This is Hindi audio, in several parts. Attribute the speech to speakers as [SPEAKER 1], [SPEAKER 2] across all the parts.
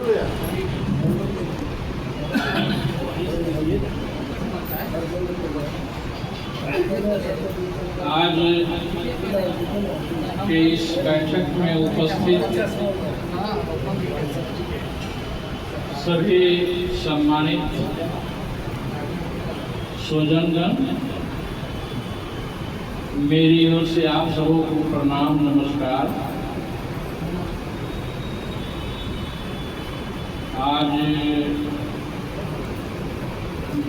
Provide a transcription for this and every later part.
[SPEAKER 1] आज के इस बैठक में उपस्थित सभी सम्मानित स्वजनगण, मेरी ओर से आप सबों को प्रणाम, नमस्कार। आज हम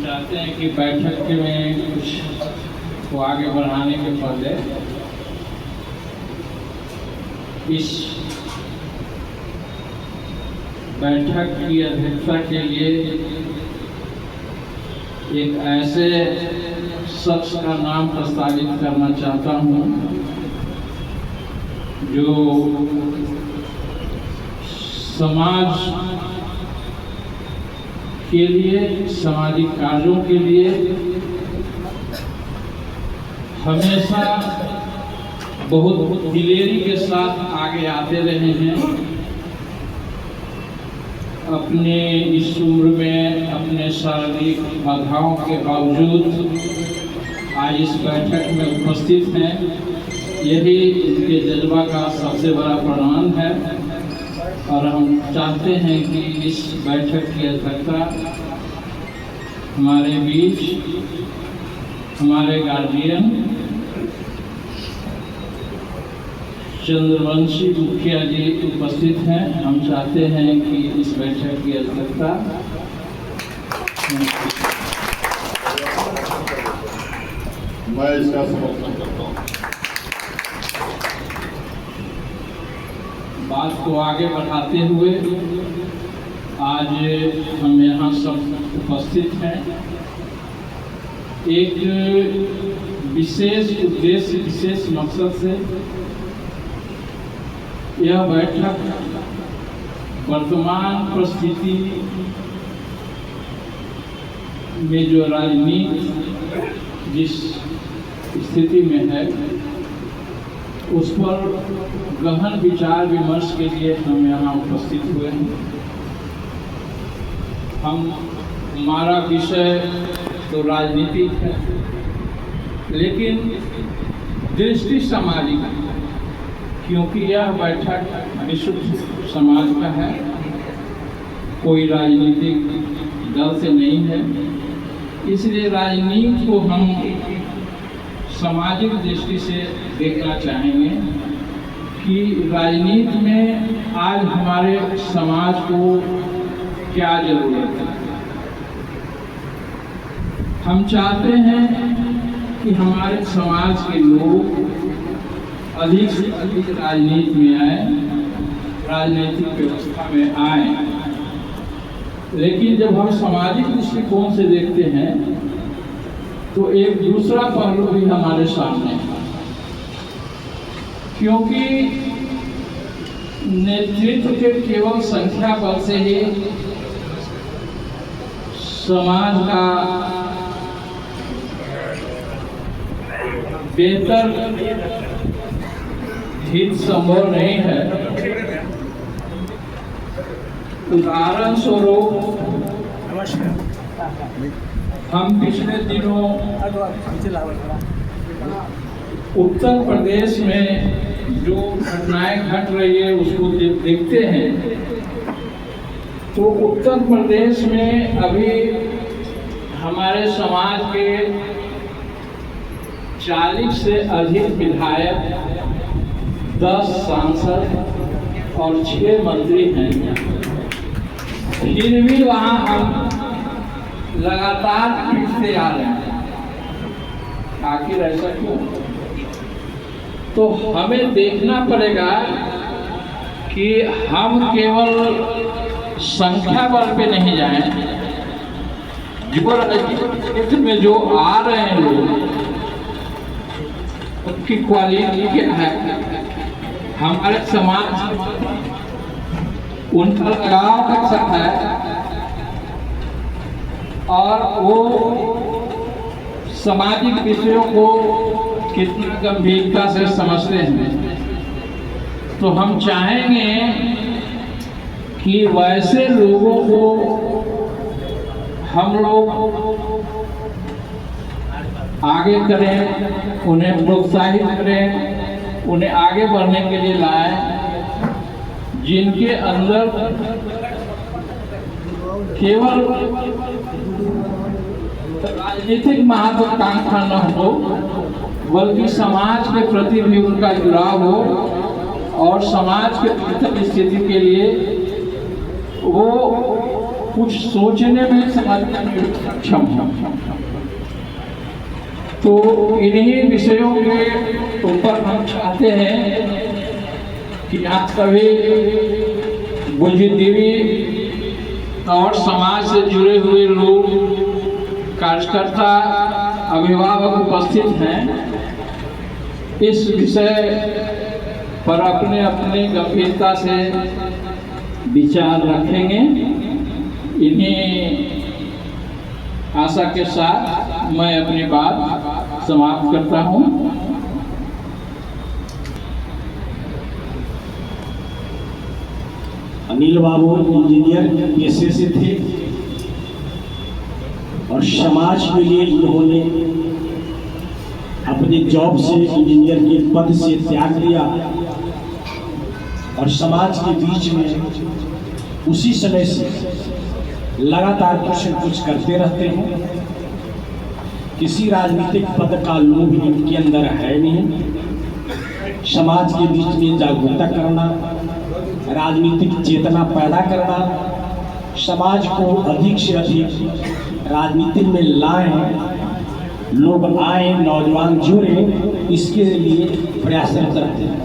[SPEAKER 1] चाहते हैं कि बैठक में कुछ को आगे बढ़ाने के पहले इस बैठक की अध्यक्षता के लिए एक ऐसे शख्स का नाम प्रस्तावित करना चाहता हूं जो समाज के लिए, सामाजिक कार्यों के लिए हमेशा बहुत दिलेरी के साथ आगे आते रहे हैं। अपने इस उम्र में अपने शारीरिक बाधाओं के बावजूद आज इस बैठक में उपस्थित हैं। यही इनके जज्बा का सबसे बड़ा प्रमाण है और हम चाहते हैं कि इस बैठक की अध्यक्षता हमारे बीच हमारे गार्जियन चंद्रवंशी मुखिया जी उपस्थित हैं। हम चाहते हैं कि इस बैठक की अध्यक्षता
[SPEAKER 2] मैं इसका समर्थन करता हूँ।
[SPEAKER 1] बात को आगे बढ़ाते हुए आज हम यहाँ सब उपस्थित हैं एक विशेष उद्देश्य, विशेष मकसद से। यह बैठक वर्तमान परिस्थिति में जो राजनीति जिस स्थिति में है उस पर गहन विचार विमर्श के लिए हम यहाँ उपस्थित हुए हैं। हमारा विषय तो राजनीतिक है, लेकिन दृष्टि सामाजिक है, क्योंकि यह बैठक विशुद्ध समाज का है, कोई राजनीतिक दल से नहीं है। इसलिए राजनीति को हम सामाजिक दृष्टि से देखना चाहेंगे कि राजनीति में आज हमारे समाज को क्या जरूरत है। हम चाहते हैं कि हमारे समाज के लोग अधिक से अधिक राजनीति में आए, राजनीतिक व्यवस्था में आए। लेकिन जब हम सामाजिक दृष्टिकोण से देखते हैं तो एक दूसरा पहलू भी हमारे सामने है, क्योंकि नेतृत्व के केवल संख्या बल से ही समाज का बेहतर हित संभव नहीं है। उदाहरण स्वरूप हम पिछले दिनों उत्तर प्रदेश में जो घटनाएं घट रही है उसको देखते हैं तो उत्तर प्रदेश में अभी हमारे समाज के 40 से अधिक विधायक, 10 सांसद और 6 मंत्री हैं। फिर भी वहाँ हम लगातार पिछते आ रहे हैं। आखिर ऐसा क्यों? तो हमें देखना पड़ेगा कि हम केवल संख्या बल पे नहीं जाएं, जो राजनीतिक क्षेत्र में जो आ रहे हैं लोग उनकी क्वालिटी क्या है, हमारे समाज उनका लगाव कैसा है और वो सामाजिक विषयों को कितनी गंभीरता से समझते हैं। तो हम चाहेंगे कि वैसे लोगों को हम लोग आगे करें, उन्हें प्रोत्साहित करें, उन्हें आगे बढ़ने के लिए लाएं, जिनके अंदर केवल राजनीतिक महत्वाकांक्षा न हो, बल्कि समाज के प्रति भी उनका जुड़ाव हो और समाज के बेहतर स्थिति के लिए वो कुछ सोचने में समझने में सक्षम हो। तो इन्हीं विषयों के ऊपर हम चाहते हैं कि आज कभी बुद्धिजीवी और समाज से जुड़े हुए लोग, कार्यकर्ता, अभिभावक उपस्थित हैं, इस विषय पर अपने अपने गंभीरता से विचार रखेंगे। इन्हीं आशा के साथ मैं अपनी बात समाप्त करता हूं।
[SPEAKER 3] अनिल बाबू इंजीनियर पेशे से थे और समाज के लिए इन्होंने अपने जॉब से, इंजीनियर के पद से त्याग दिया और समाज के बीच में उसी समय से लगातार कुछ न कुछ करते रहते हैं। किसी राजनीतिक पद का लोभ इनके अंदर है नहीं। समाज के बीच में जागरूकता करना, राजनीतिक चेतना पैदा करना, समाज को अधिक से अधिक राजनीति में लाएं, लोग आए, नौजवान जुड़े, इसके लिए प्रयासरत रहते हैं।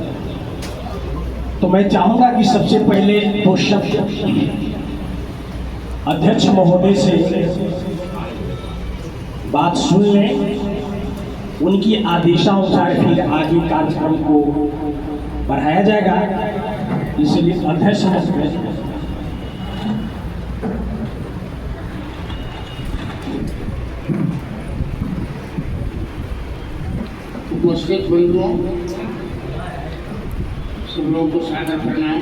[SPEAKER 3] तो मैं चाहूंगा कि सबसे पहले दो शब्द अध्यक्ष महोदय से बात सुन लें, उनकी आदेशानुसार फिर आगे कार्यक्रम को बढ़ाया जाएगा। इसलिए अध्यक्ष महोदय।
[SPEAKER 4] उपस्थित बंधुओं, सब लोगों को सादर प्रणाम।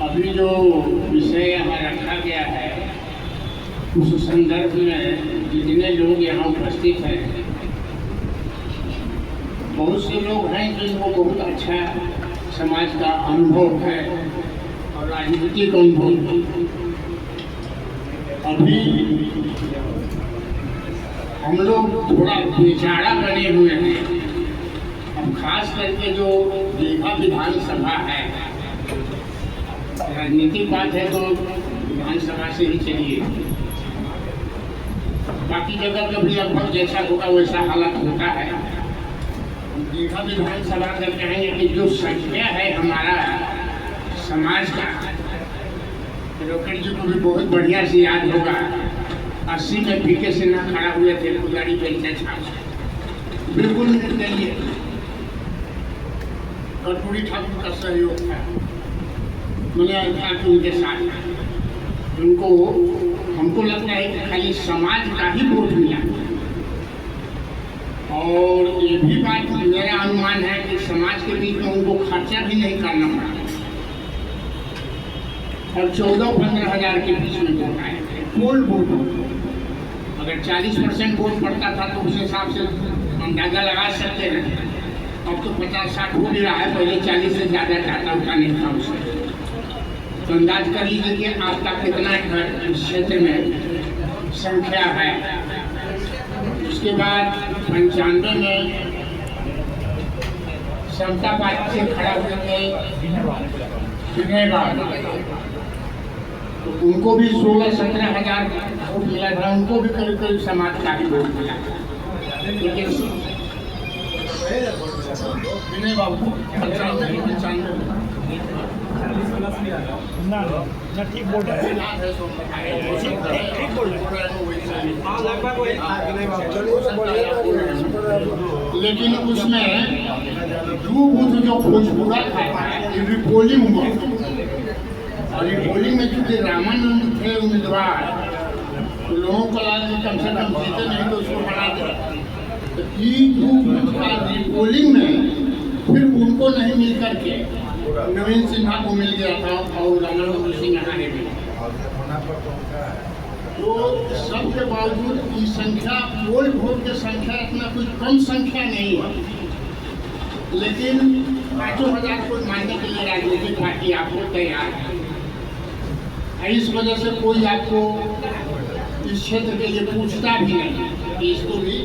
[SPEAKER 4] अभी जो विषय यहाँ रखा गया है, उस संदर्भ में जितने लोग यहाँ उपस्थित हैं, बहुत से लोग हैं जिनको बहुत अच्छा समाज का अनुभव है और राजनीतिक अनुभव। अभी हम लोग थोड़ा बेचारा बने हुए हैं। अब खास करके जो दीघा विधानसभा है, राजनीतिक बात है तो विधानसभा से ही चलिए, बाकी जगह का भी लगभग जैसा होगा वैसा हालत होता है। दीघा विधानसभा का कहेंगे कि जो संख्या है हमारा समाज का, रोकड़ जी को भी बहुत बढ़िया से याद होगा, 80 में पीके से ना खड़ा हुए थे पुजारी बेचने छाप, बिल्कुल निर्दलीय। कर्पूरी ठाकुर का सहयोग था, मैंने था कि उनके साथ उनको, हमको लगता है कि खाली समाज का ही वोट मिला। और ये भी बात मेरा अनुमान है कि समाज के बीच में उनको खर्चा भी नहीं करना पड़ा और 14-15 हज़ार के बीच में वोट आए थे, पोल वोट। अगर 40% वोट पड़ता था तो उस हिसाब से अंदाजा लगा सकते हैं। अब तो 50-60 हो भी रहा है, पहले 40 से ज़्यादा जाता होता नहीं था उससे। तो अंदाज कर लीजिए कि आपका कितना इस क्षेत्र में संख्या है। उसके बाद 95 में समता पार्टी से खड़ा हुए थे विनयबाग, तो उनको भी 16-17 हज़ार वोट मिला था। उनको भी करीब करीब समाज का ही वोट मिला। लेकिन विनय बाबू 95
[SPEAKER 3] ठीक बोल रहे हैं, ठीक बोल रहे हैं।
[SPEAKER 4] लेकिन उसमें दो बूथ जो भोजपुरा था, रिपोलिंग हुआ और रिपोलिंग में चूंकि रामानंद थे उम्मीदवार, तो लोगों को लगा कम से कम जीते नहीं तो उसको बना दे। तो रिपोलिंग में फिर उनको नहीं मिल करके नवीन सिन्हा को मिल गया था और रामानंद सिंह आने में। तो सबके बावजूद की संख्या, पोल वोट की संख्या इतना कोई कम संख्या नहीं है, लेकिन 5,000 को मानने के लिए राजनीतिक पार्टी आपको तैयार है। इस वजह से कोई आपको इस क्षेत्र के लिए पूछता भी नहीं कि इसको भी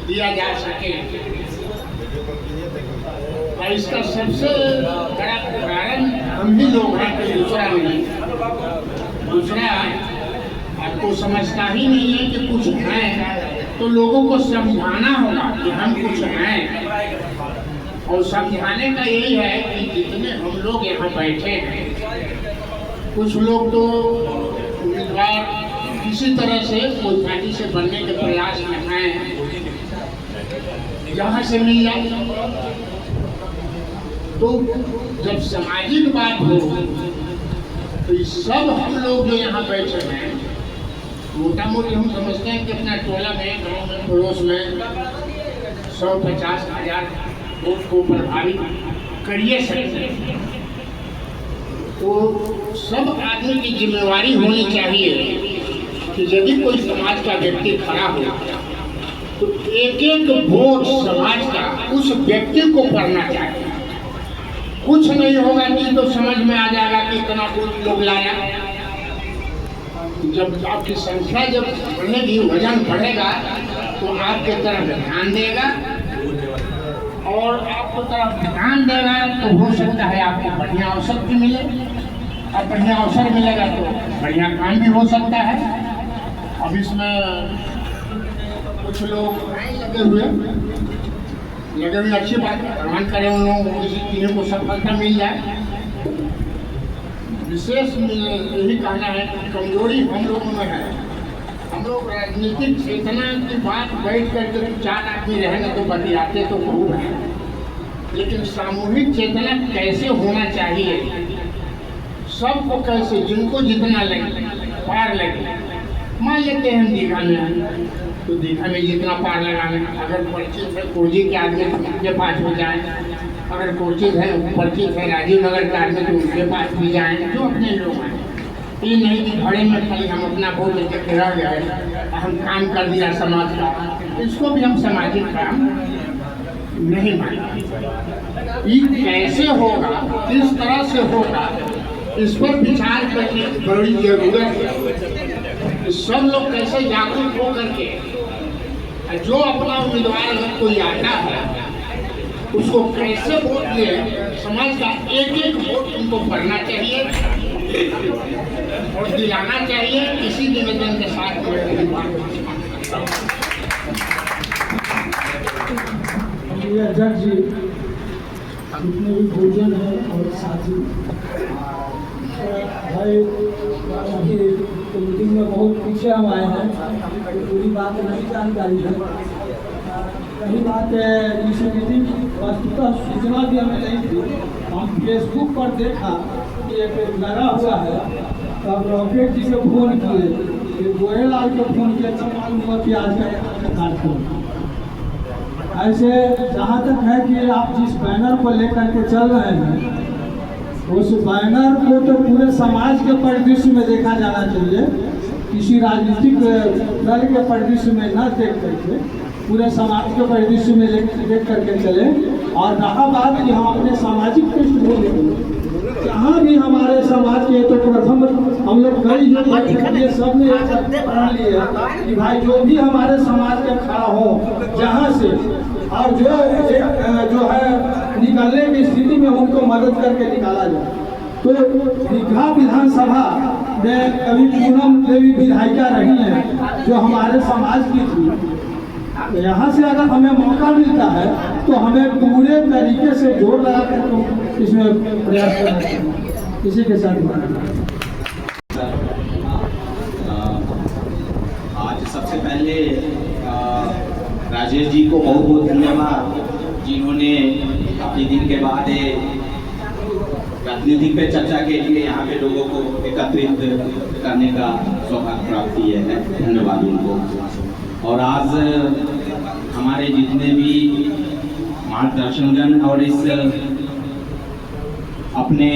[SPEAKER 4] दिया जा सके। और इसका सबसे बड़ा कारण हम ही लोग हैं, कोई दूसरा नहीं। दूसरा आपको समझता ही नहीं है कि कुछ हैं, तो लोगों को समझाना होगा कि हम कुछ हैं। और समझाने का यही है कि जितने हम लोग यहाँ बैठे हैं, कुछ लोग तो उम्मीदवार किसी तरह से कोई पार्टी से बनने के प्रयास में हैं, जहाँ से मिल जाए। तो जब सामाजिक बात हो तो सब हम लोग जो यहाँ बैठे हैं, मोटा मोटी हम समझते हैं कि अपना टोला में, गांव में, पड़ोस में 150 हज़ार वोट को प्रभावित करिए सकते हैं। तो सब आदमी की जिम्मेवारी होनी चाहिए कि यदि कोई समाज का व्यक्ति खड़ा हो तो एक एक वोट समाज का उस व्यक्ति को पड़ना चाहिए। कुछ नहीं होगा कि तो समझ में आ जाएगा कि इतना कुछ लोग लाया। जब आपकी संख्या जब बढ़ेगी, वजन बढ़ेगा, तो आपके तरफ ध्यान देगा, और आपको तरफ ध्यान देगा तो हो सकता है आपको बढ़िया अवसर भी मिले, और बढ़िया अवसर मिलेगा तो बढ़िया काम भी हो सकता है। अब इसमें कुछ लोग लगे हुए अच्छी बात है, भगवान करे उन लोगों को किसी चीज़ों को सफलता मिल जाए। विशेष यही कहना है कि कमजोरी हम लोगों में है। हम लोग राजनीतिक चेतना की बात बैठ कर 4 आदमी रहेंगे तो बतियाते तो खूब हैं, लेकिन सामूहिक चेतना कैसे होना चाहिए, सबको कैसे, जिनको जितना लगे पार लगे। मान लेते हैं दीघा में, तो दीघा में जितना पार लगाना, अगर परिचित है कुर्जी के आदमी तो उनके पास हो जाए, अगर परिचित है राजीव नगर के आदमी तो उनके पास भी जाएँ, जो अपने लोग हैं। ये नहीं कि घड़े में खाली हम अपना वोट लेके रह गए, हम काम कर दिया समाज का, इसको भी हम सामाजिक काम नहीं मानते। ये कैसे होगा, किस तरह से होगा, इस पर विचार करने की बड़ी जरूरत है। सब लोग कैसे जागरूक हो करके जो अपना उम्मीदवार अगर कोई आता है उसको कैसे वोट दे, समाज का एक एक वोट उनको पढ़ना चाहिए और दिलाना चाहिए। इसी निवेदन के साथ
[SPEAKER 5] अध्यक्ष जी, जितने भी भोजन है और साथी भाई अभी तो मीटिंग में बहुत पीछे हम आए हैं, तो पूरी बात नहीं जानकारी है। कहीं बात इस मीटिंग वस्तुतः सूचना भी हमें नहीं थी। हम फेसबुक पर देखा कि एक लगा हुआ है, तब रॉकेट जी को फोन किए, फिर गोयलाल को फोन किया, तो मालूम हुआ कि आज का कार्यक्रम। ऐसे जहाँ तक है कि आप जिस बैनर को लेकर के चल रहे हैं, उस बैनर को तो पूरे समाज के परिदृश्य में देखा जाना चाहिए, किसी राजनीतिक दल के परिदृश्य में न देख करके पूरे समाज के परिदृश्य में देख करके चले। और रहा बात कि हम अपने सामाजिक पृष्ठभूमि, जहाँ भी हमारे समाज के, तो प्रथम हम लोग कई जो ये सब ने पढ़ा लिया कि भाई जो भी हमारे समाज के खड़ा हो जहाँ से, और जो है निकलने की स्थिति में उनको मदद करके निकाला जाए। तो दीघा विधानसभा में कभी पूनम देवी विधायिका रही हैं जो हमारे समाज की थी। यहाँ से अगर हमें मौका मिलता है तो हमें पूरे तरीके से जोर लगा कर इसमें प्रयास करना चाहिए। इसी के साथ
[SPEAKER 6] आज सबसे पहले राजेश जी को बहुत बहुत धन्यवाद, जिन्होंने अपने दिन के बाद राजनीतिक पे चर्चा के लिए यहाँ पे लोगों को एकत्रित करने का सौभाग्य प्राप्त किया है। धन्यवाद उनको। और आज हमारे जितने भी मार्गदर्शनगण और इस अपने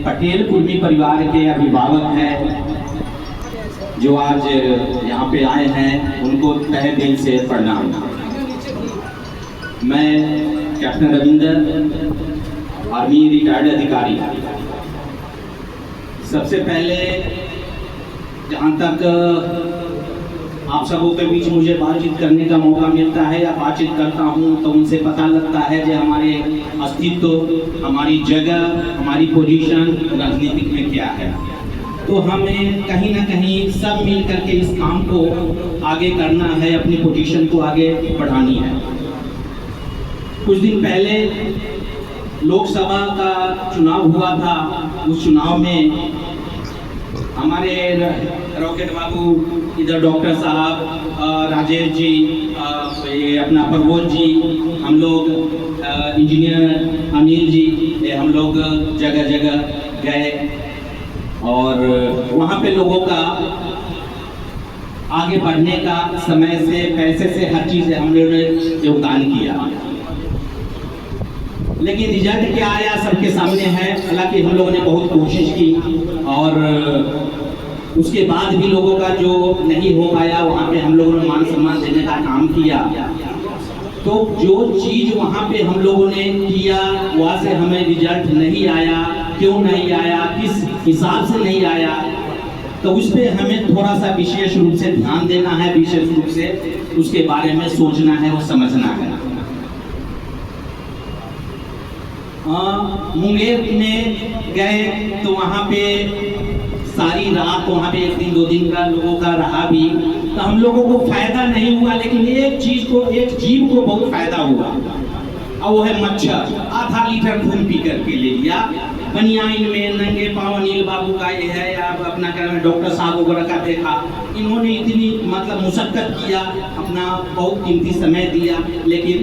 [SPEAKER 6] पटेल कुर्मी परिवार के अभिभावक हैं जो आज यहाँ पे आए हैं, उनको तहे दिल से प्रणाम। मैं कैप्टन रविंदर, आर्मी रिटायर्ड अधिकारी। सबसे पहले जहाँ तक आप सबों के बीच मुझे बातचीत करने का मौका मिलता है या बातचीत करता हूँ तो उनसे पता लगता है कि हमारे अस्तित्व, हमारी जगह, हमारी पोजीशन राजनीतिक में क्या है। तो हमें कहीं ना कहीं सब मिल करके इस काम को आगे करना है, अपनी पोजीशन को आगे बढ़ानी है। कुछ दिन पहले लोकसभा का चुनाव हुआ था। उस चुनाव में हमारे रॉकेट बाबू, इधर डॉक्टर साहब, राजेश जी, ये अपना प्रबोध जी, हम लोग इंजीनियर अनिल जी, ये हम लोग जगह जगह गए और वहाँ पे लोगों का आगे बढ़ने का समय से, पैसे से, हर चीज़ से हम लोगों ने योगदान किया। लेकिन रिजल्ट क्या आया सबके सामने है। हालांकि हम लोगों ने बहुत कोशिश की और उसके बाद भी लोगों का जो नहीं हो पाया, वहाँ पे हम लोगों ने मान सम्मान देने का काम किया। तो जो चीज़ वहाँ पे हम लोगों ने किया, वहाँ से हमें रिजल्ट नहीं आया। क्यों नहीं आया, किस हिसाब से नहीं आया, तो उस पर हमें थोड़ा सा विशेष रूप से ध्यान देना है, विशेष रूप से उसके बारे में सोचना है और समझना है। मुंगेर में गए तो वहाँ पे सारी रात वहाँ पे 1 दिन 2 दिन का लोगों का रहा भी, तो हम लोगों को फायदा नहीं हुआ। लेकिन एक चीज को, एक जीव को बहुत फायदा हुआ और वो है मच्छर। आधा लीटर खून पी करके ले लिया। बनियाइन में नंगे पाँव अनिल बाबू का ये है, या अपना क्या डॉक्टर साहब वगैरह का देखा, इन्होंने इतनी मतलब मुशक्कत किया, अपना बहुत कीमती समय दिया, लेकिन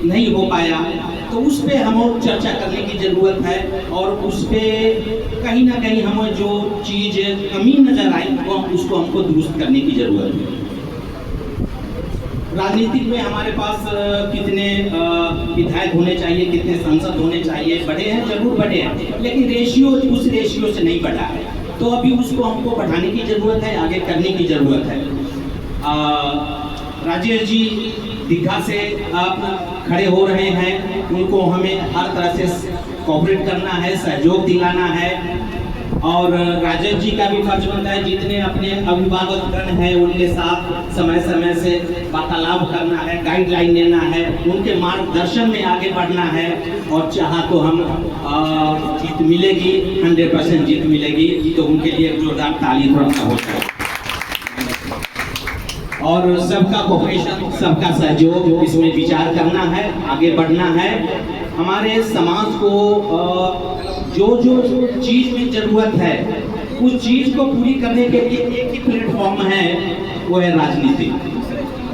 [SPEAKER 6] नहीं हो पाया। तो उस पे हमें चर्चा करने की ज़रूरत है और उस पे कहीं ना कहीं हमें जो चीज़ कमी नज़र आई वो उसको हमको दुरुस्त करने की ज़रूरत है। राजनीतिक में हमारे पास कितने विधायक होने चाहिए, कितने सांसद होने चाहिए, बढ़े हैं, जरूर बढ़े हैं, लेकिन रेशियो उस रेशियो से नहीं बढ़ा है। तो अभी उसको हमको बढ़ाने की ज़रूरत है, आगे करने की ज़रूरत है। राजेश जी दीघा से आप खड़े हो रहे हैं, उनको हमें हर तरह से कोऑपरेट करना है, सहयोग दिलाना है। और राजेश जी का भी फर्ज बनता है, जितने अपने अभिभावकगण हैं उनके साथ समय समय से वार्तालाप करना है, गाइडलाइन लेना है, उनके मार्गदर्शन में आगे बढ़ना है। और चाहा तो हम जीत मिलेगी, 100% जीत मिलेगी, तो उनके लिए जोरदार ताली थोड़ा सा हो जाए। और सबका कोऑपरेशन, सबका सहयोग, इसमें विचार करना है, आगे बढ़ना है। हमारे समाज को जो जो चीज़ में ज़रूरत है उस चीज़ को पूरी करने के लिए एक ही प्लेटफॉर्म है, वो है राजनीति।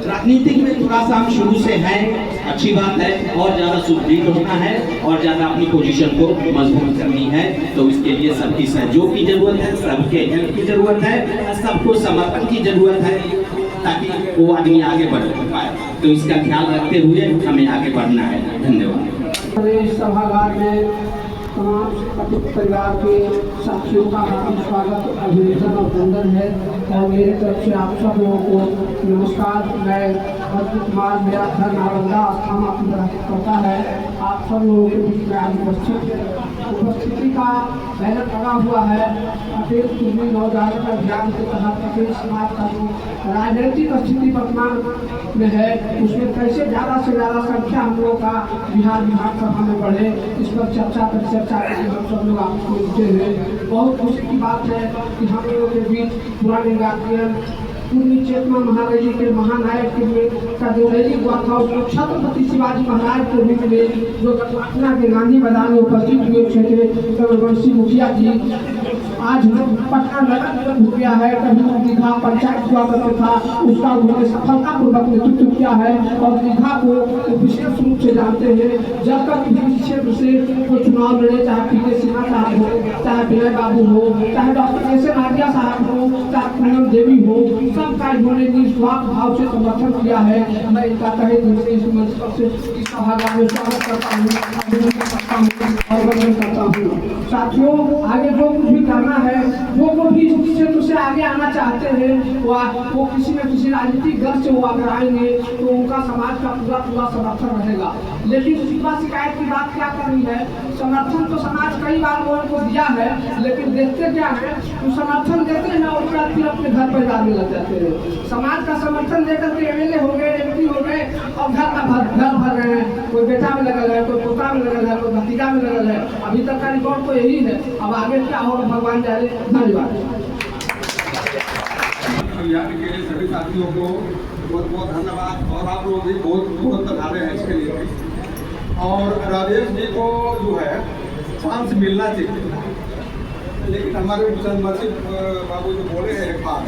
[SPEAKER 6] राजनीतिक में थोड़ा सा हम शुरू से हैं, अच्छी बात है, और ज़्यादा सुदृढ़ होना है और ज़्यादा अपनी पोजीशन को मजबूत करनी है। तो इसके लिए सबकी सहयोग की ज़रूरत है, सबके हेल्प की ज़रूरत है, सबको समर्पण की ज़रूरत है, ताकि वो आदमी आगे बढ़ पाए। तो इसका ख्याल रखते हुए हमें आगे बढ़ना है। धन्यवाद।
[SPEAKER 5] सभागार में तमाम पतित परिवार के साथियों का हार्दिक स्वागत, अभिनंदन और वंदन है। और मेरी तरफ से आप सब लोगों को नमस्कार। मैं अर्जुन कुमार, मेरा घर नालंदा थाना करता है। आप सब लोगों के बीच में आज उपस्थिति का बैनर लगा हुआ है। पटेल कुर्मी नवजागरण अभियान के तहत पटेल समाज का जो राजनीतिक स्थिति वर्तमान में है, उसमें कैसे ज़्यादा से ज़्यादा संख्या हम लोगों का बिहार विधानसभा में बढ़े, इस पर चर्चा हम सब लोग आपको मिलते हुए बहुत खुशी की बात है कि हम लोगों के बीच पुराने गार्जियन पूर्वी चेतना महारैली के महानायक के लिए का जो रैली हुआ था, उसको छत्रपति शिवाजी महाराज के रूप में जो पटना के गांधी मैदान में उपस्थित हुए थे रघुवंशी मुखिया जी, आज पटना नगर निगम हो गया है, कभी दीघा पंचायत हुआ करता था, उसका उन्होंने सफलतापूर्वक नेतृत्व किया है और दीघा को विशेष रूप से जानते हैं। जब तक किसी क्षेत्र से कोई चुनाव लड़े, चाहे पीके सिन्हा साहब हो, चाहे विनय बाबू हो, चाहे डॉक्टर एस एन आर्या साहब हो, चाहे पूनम देवी हो, सबका इन्होंने निस्वार्थ भाव से समर्थन किया है। मैं इनका तहे दिल से इस मंच पर से इस सभागार में स्वागत करता हूँ, अभिनंदन करता हूँ और वंदन करता हूँ। साथियों, आगे जो कुछ भी करना है, जो भी क्षेत्र से आगे आना चाहते हैं, वो किसी न किसी राजनीतिक दल से वो अगर आएंगे तो उनका समाज का पूरा समर्थन रहेगा। लेकिन सिवा शिकायत की बात क्या करनी है, समर्थन तो समाज कई बार लोगों को दिया है, लेकिन देखते क्या है, तो समर्थन देते हैं और उसके बाद फिर अपने घर परिवार में लग जाते हैं। समाज का समर्थन देकर के एमएलए हो गए, एमपी हो गए और घर भर रहे हैं। कोई बेटा में लगल है, कोई पोता में लगल है, कोई भतीजा में लगल है। अभी तक का रिकॉर्ड तो यही है, अब आगे क्या होगा भगवान जाने। धन्यवाद।
[SPEAKER 7] अभियान के लिए सभी साथियों को बहुत बहुत धन्यवाद और आप लोग भी बहुत बहुत बधाई हैं इसके लिए। और राजेश जी को जो है चांस मिलना चाहिए, लेकिन हमारे चंद्रमसिंह बाबू जो बोले हैं एक बात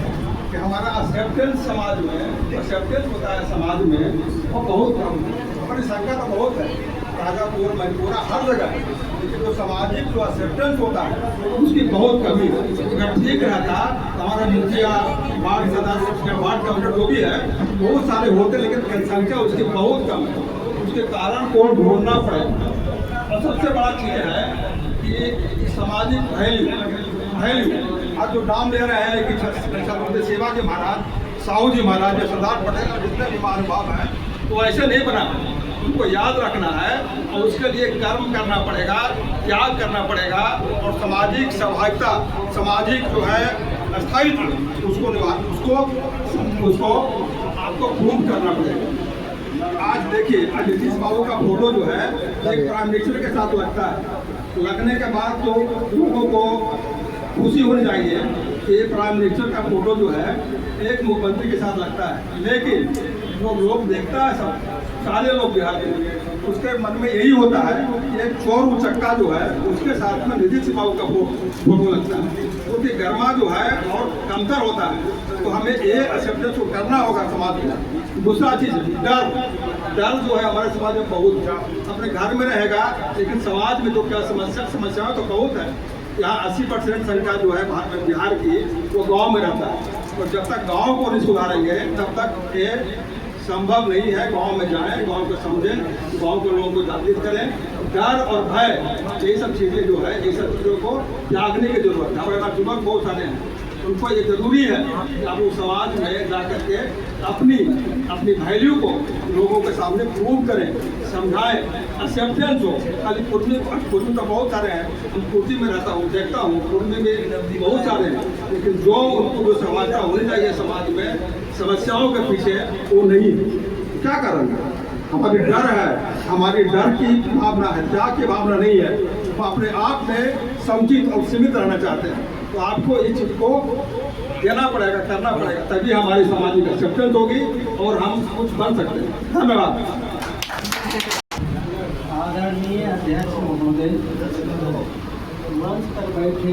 [SPEAKER 7] कि हमारा एक्सेप्टेंस समाज में, एक्सेप्टेंस होता है समाज में, वो बहुत कम है। हमारी संख्या तो बहुत है, राजापुर मणिपुरा हर जगह है, लेकिन जो सामाजिक जो एक्सेप्टेंस होता है उसकी बहुत कमी है। अगर ठीक रहता तो हमारा मुखिया, वार्ड सदस्य, वार्ड काउंटर जो भी है बहुत सारे होते, लेकिन जनसंख्या उसकी बहुत कम है। उसके कारण को ढूंढना पड़ेगा। और सबसे बड़ा चीज़ है कि सामाजिक वैल्यू आज जो नाम ले रहे हैं कि छत्रपति शिवाजी महाराज, साहू जी महाराज, सरदार पटेल और जितने भी महानुभाव हैं, तो ऐसे नहीं बना। उनको याद रखना है और उसके लिए कर्म करना पड़ेगा, त्याग करना पड़ेगा और सामाजिक सहभागिता, सामाजिक जो है स्थायित्व, उसको आपको प्रूव करना पड़ेगा। आज देखिए, आज नीतीश बाबू का फोटो जो है एक प्राइम मिनिस्टर के साथ लगता है, लगने के बाद तो लोगों को खुशी होनी चाहिए कि प्राइम मिनिस्टर का फोटो जो है एक मुख्यमंत्री के साथ लगता है। लेकिन वो लोग देखता है, सब सारे लोग बिहार के, उसके मन में यही होता है कि एक चोर उचक्का जो है उसके साथ में नीतीश बाबू का फोटो लगता है, क्योंकि गर्मा जो है और कमतर होता है। तो हमें ये एक्सेप्टेंस को करना होगा समाज में। दूसरा चीज़ डर जो है हमारे समाज में बहुत, अपने घर में रहेगा लेकिन समाज में तो क्या समस्याएं तो बहुत है। यहाँ 80% संख्या जो है बिहार की वो गांव में रहता है, और जब तक गांव को नहीं सुधारेंगे तब तक ये संभव नहीं है। गांव में जाएं, गांव को समझें, गांव के लोगों को जागृत करें। डर और भय ये सब चीज़ें जो है, ये सब चीज़ों को त्यागने की जरूरत है। हमारे पास युवक बहुत सारे हैं, उनको ये जरूरी है कि आप लोग समाज में जा कर के अपनी वैल्यू को लोगों के सामने प्रूव करें, समझाएं, एक्सेप्टेंस हो। खाली कुर्मी तो बहुत सारे हैं, हम कुर्सी में रहता हूँ, देखता हूँ, कुर्मी में बहुत सारे हैं, लेकिन जो उनको जो समाजता होनी चाहिए समाज में समस्याओं के पीछे वो नहीं है। क्या कारण है? हमारी डर है, हमारी डर की भावना है, त्याग की भावना नहीं है। वो अपने आप में समुचित और सीमित रहना चाहते हैं। तो आपको इस चीज़ को देना पड़ेगा, करना पड़ेगा, तभी हमारी सामाजिक एक्सेप्टेंस होगी और हम कुछ बन सकते हैं। धन्यवाद।
[SPEAKER 8] आदरणीय अध्यक्ष महोदय, मंच पर बैठे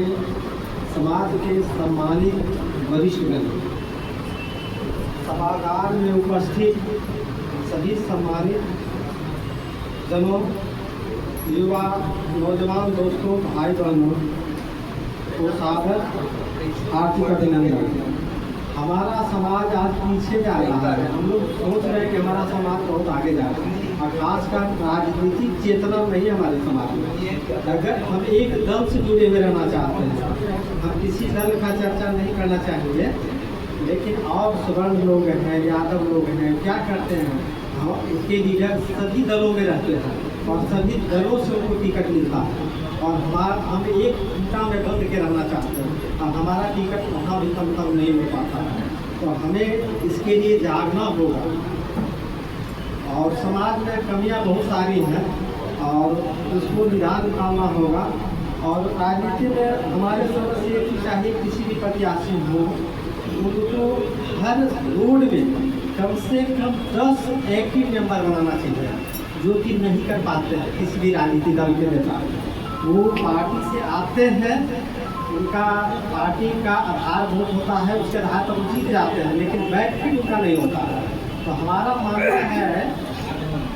[SPEAKER 8] समाज के सम्मानित वरिष्ठगण, सभागार में उपस्थित सभी सम्मानित जनों, युवा नौजवान दोस्तों, भाई बहनों को स्वागत, हार्दिक अभिनंदन। हमारा समाज आज पीछे जा रहा है। हम लोग सोच रहे हैं कि हमारा समाज बहुत आगे जा रहा है, और खासकर राजनीतिक चेतना नहीं हमारे समाज में। अगर हम एक दल से जुड़े हुए रहना चाहते हैं, हम किसी दल का चर्चा नहीं करना चाहेंगे, लेकिन और सवर्ण लोग हैं, यादव लोग हैं, क्या करते हैं, हम उसके लीडर सभी दलों में रहते हैं और सभी दलों से उनको टिकट मिलता है, और हम एक खूंटा में बंद के रहना चाहते हैं, और हमारा टिकट वहाँ भी कम नहीं हो पाता है। तो हमें इसके लिए जागना होगा, और समाज में कमियां बहुत सारी हैं और उसको निदान करना होगा। और राजनीति में हमारे समझ से एक चाहिए, किसी भी प्रत्याशी हो उनको हर रोड में कम से कम 10 एक्टिव मेंबर बनाना चाहिए, जो कि नहीं कर पाते हैं किसी भी राजनीतिक दल के नेता। वो पार्टी से आते हैं, उनका पार्टी का आधारभूत होता है, उसके आधार पर वो जीत जाते हैं, लेकिन बैकफिट उनका नहीं होता है। तो हमारा मानना है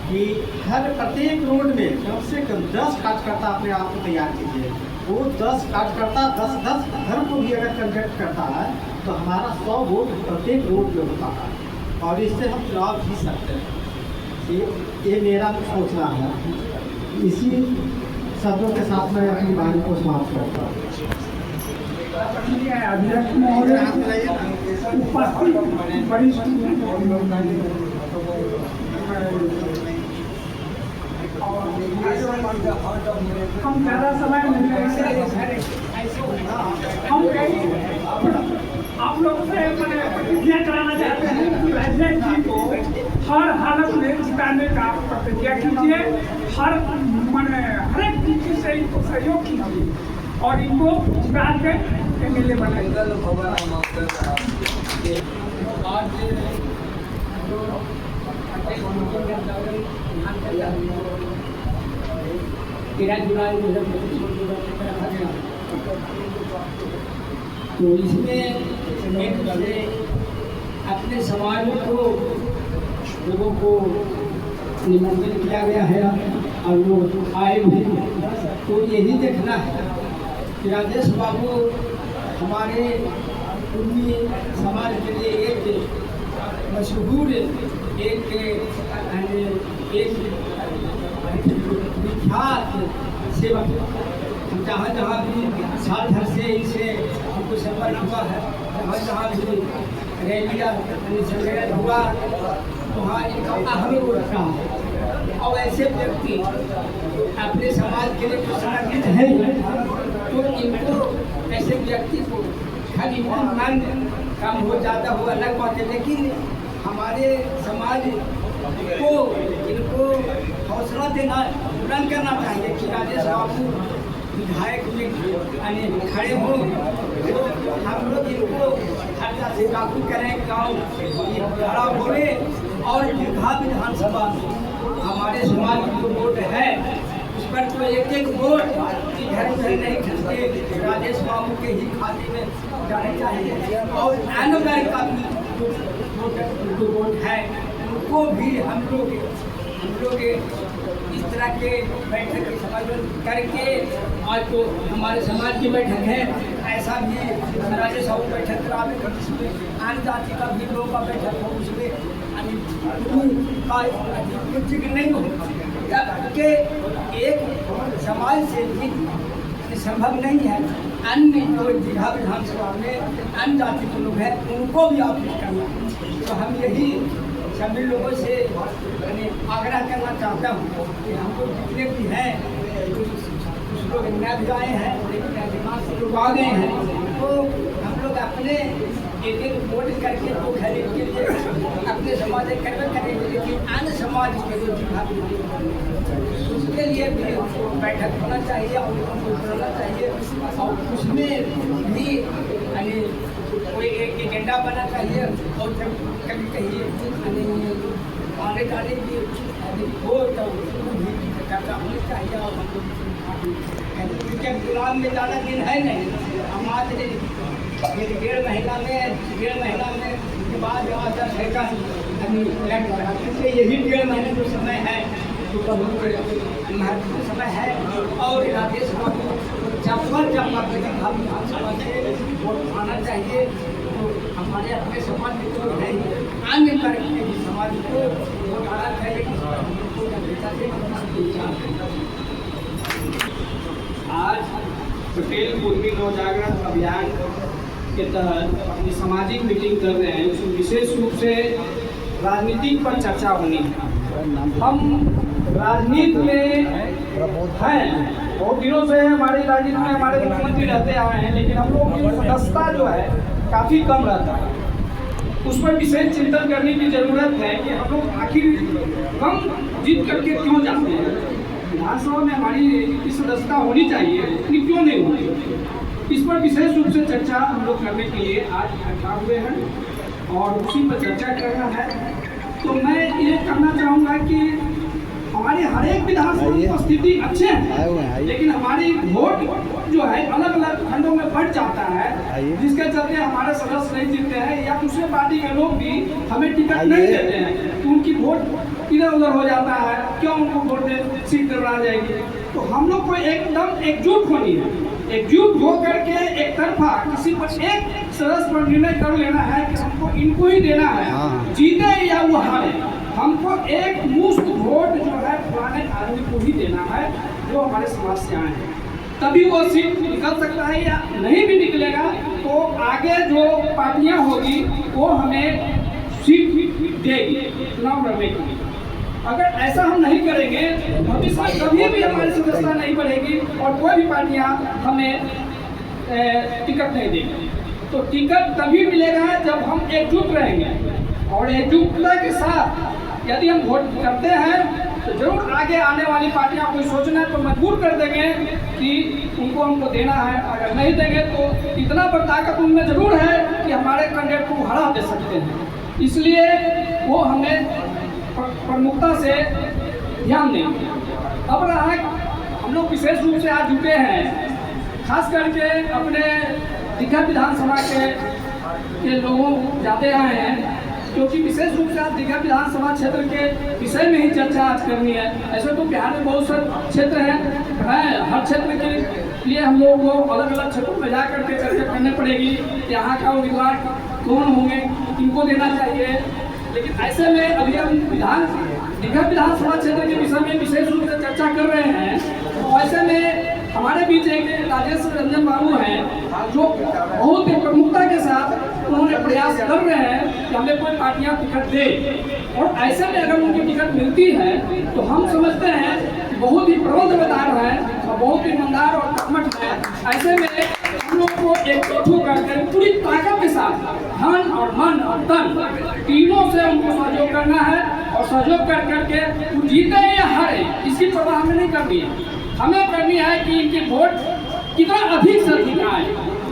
[SPEAKER 8] कि हर प्रत्येक रोड में कम से कम 10 कार्यकर्ता अपने आप को तैयार कीजिए। वो 10 कार्यकर्ता 10 घर को भी अगर कंडक्ट करता है तो हमारा 100 वोट प्रत्येक रोड में होता है और इससे हम चुनाव जीत सकते हैं। ये मेरा सोचना है। इसी शब्दों के साथ मैं अपनी वाणी को समाप्त करता हूँ।
[SPEAKER 5] अध्यक्ष महोदय, उपस्थित वरिष्ठ हम ज़्यादा समय नहीं लेंगे। हम आप लोग से प्रतिज्ञा कराना चाहते हैं कि अध्यक्ष जी को हर हालत में जिताने का प्रतिज्ञा कीजिए। हर एक चीज़ से इनको सहयोग कीजिए और इनको जिता के MLA बनाइए।
[SPEAKER 9] तो इसमें एक दूसरे अपने समाज को लोगों को निमंत्रित किया गया है और वो आए भी। तो यही देखना है कि राजेश बाबू हमारे पूर्वी समाज के लिए एक मशहूर एक विख्यात सेवक। हम जहाँ भी साल भर से इसे हमको संपर्क हुआ है, जहाँ भी रैलियाँ सम्मेलन हुआ वहाँ इनका अहम रोल रहा है। और ऐसे व्यक्ति अपने समाज के लिए समर्पित हैं, तो इनको ऐसे व्यक्ति को खाली मन कम हो जाता हो अलग बात है, लेकिन हमारे समाज को इनको हौसला देना बुलंद करना चाहिए कि राजेश बाबू विधायक में खड़े हों तो हम लोग इनको हल्का से लागू करें, गाँव खड़ा बोले। और विधानसभा हमारे समाज की जो वोट है उस पर तो एक वोट इधर उधर नहीं खसके राजेश बाबू के ही खाते में जाने चाहिए। और आने वाले का भी जो वोट है उनको भी हम लोग इस तरह के बैठक की समर्थन करके, आज तो हमारे समाज की बैठक है, ऐसा भी राजेश बाबू बैठक करावे जिसमें आन जाति का भी लोगों का बैठक हो, उसमें का नहीं हो, जबकि एक समाज से भी संभव नहीं है। अन्य जो विधानसभा में अन्य जाति के लोग हैं उनको भी आपूर्ति करना। तो हम यही सभी लोगों से आग्रह करना चाहता हूँ कि हम लोग जितने भी हैं, कुछ लोग न भी आए हैं लेकिन दिमाग से लोग आ गए हैं, तो हम लोग अपने एक वोट करके तो खरीद के लिए अपने समाज करवे करेंगे, लेकिन अन्य समाज के जो उसके लिए भी बैठक होना चाहिए और उनको करना चाहिए। और उसमें भी कोई एक एजेंडा बनना चाहिए और जब कभी कहीं आने जाने की हो तो चर्चा होनी चाहिए। और जब चुनाव में ज़्यादा दिन है नहीं, हमारे डेढ़ महीना में के बाद आदर्श है का इलेक्ट करा, क्योंकि यही 1.5 महीने जो समय है जो बहुत महत्वपूर्ण समय है। और राजेश बाबू विधानसभा से वोट आना चाहिए। तो हमारे अपने समाज में जो है अन्य वर्ग के भी समाज को वोट आना चाहिए।
[SPEAKER 6] आज पटेल पूर्वी नव जागरण अभियान के तहत अपनी सामाजिक मीटिंग कर रहे हैं, उसमें विशेष रूप से राजनीति पर चर्चा होनी है। हम राजनीति में हैं, बहुत दिनों से हमारी राजनीति में हमारे मुख्यमंत्री रहते आए हैं, लेकिन हम लोग की सदस्यता जो है काफ़ी कम रहता है। उस पर विशेष चिंतन करने की जरूरत है कि हम लोग आखिर हम जीत करके क्यों जाते हैं। विधानसभा में हमारी सदस्यता होनी चाहिए, लेकिन क्यों नहीं होती, इस पर विशेष रूप से चर्चा हम लोग करने के लिए आज इकट्ठा हुए हैं और उसी पर चर्चा करना है। तो मैं ये कहना चाहूँगा कि
[SPEAKER 9] हमारी हर एक विधानसभा स्थिति अच्छे हैं, लेकिन हमारी वोट जो है अलग अलग खंडों में बढ़ जाता है, जिसके चलते हमारे सदस्य नहीं जीतते हैं या दूसरे पार्टी के लोग भी हमें टिकट नहीं देते हैं, तो उनकी वोट इधर उधर हो जाता है। क्यों उनको वोट दे, सीट दिलवा जाएगी। तो हम लोग को एकदम एकजुट होनी है, एकजुट होकर के एक तरफा किसी पर एक सदस्य पर निर्णय कर लेना है कि हमको इनको ही देना है, जीते या वो हारे। हमको एक मुफ्त वोट जो है पुराने आदमी को ही देना है जो हमारे समाज से आए हैं, तभी वो सीट निकल सकता है। या नहीं भी निकलेगा तो आगे जो पार्टियां होगी वो हमें सीट देगी चुनाव लड़ने के लिए। अगर ऐसा हम नहीं करेंगे भविष्य में कभी भी हमारी सदस्यता नहीं बढ़ेगी और कोई भी पार्टियां हमें टिकट नहीं देगी। तो टिकट तभी मिलेगा जब हम एकजुट रहेंगे, और एकजुटता के साथ यदि हम वोट करते हैं तो जरूर आगे आने वाली पार्टियां कोई सोचना तो मजबूर कर देंगे कि उनको हमको देना है। अगर नहीं देंगे तो इतना पर ताकत उनमें जरूर है कि हमारे कैंडिडेट को हरा दे सकते हैं, इसलिए वो हमें प्रमुखता से ध्यान देंगे। अब रहा हम लोग विशेष रूप से आज जुटे हैं, खास करके अपने दीघा विधानसभा के लोगों जाते आए हैं, क्योंकि विशेष रूप से आज दीघा विधानसभा क्षेत्र के विषय में ही चर्चा आज करनी है। ऐसे तो बिहार में बहुत सारे क्षेत्र हैं, हर क्षेत्र के लिए हम लोगों को अलग अलग क्षेत्रों में जा करके चर्चा करनी पड़ेगी कि यहाँ का उम्मीदवार कौन होंगे, किनको देना चाहिए। लेकिन ऐसे में अभी हम दीघा विधानसभा क्षेत्र के विषय में विशेष रूप से चर्चा कर रहे हैं, तो ऐसे में हमारे बीच एक राजेश रंजन बाबू हैं जो बहुत ही प्रमुखता के साथ उन्होंने प्रयास कर रहे हैं कि हमें कोई पार्टियां टिकट दे, और ऐसे में अगर उनकी टिकट मिलती है तो हम समझते हैं कि बहुत ही प्रबंधदार है और बहुत ही ईमानदार और कर्मठ है। ऐसे में हम लोग को एकजुट होकर पूरी ताकत के साथ धन और मन और तन तीनों से उनको सहयोग करना है, और सहयोग कर करके वो जीते या हारे इसकी परवाह हमें नहीं करनी है। हमें करनी है कि इनकी वोट कितना अधिक से अधिक आए।